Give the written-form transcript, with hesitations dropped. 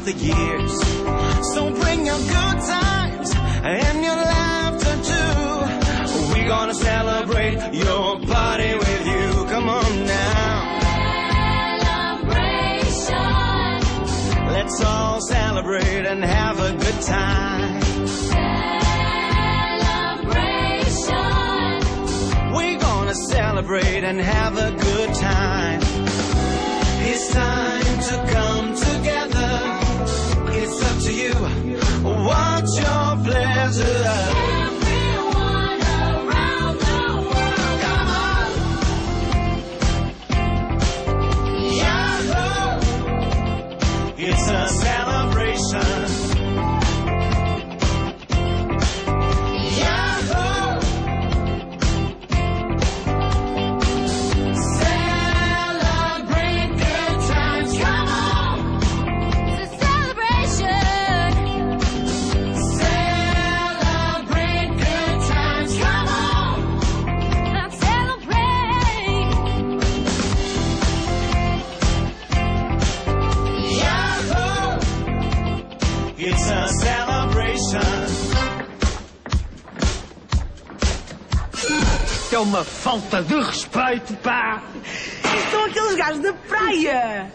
throughout the years. So bring your good times and your laughter too. We're gonna celebrate your party with you. Come on now. Celebration. Let's all celebrate and have a good time. Celebration. We're gonna celebrate and have a good time. It's time to come together. It's up to you. What's your pleasure? Everyone around the world, come on. Yahoo! It's a celebration. Yahoo! Celebrate good times, come on. It's a celebration. Celebrate good times, come on. Let's celebrate. Yahoo! It's a celebration. É uma falta de respeito, pá! São aqueles gajos da praia.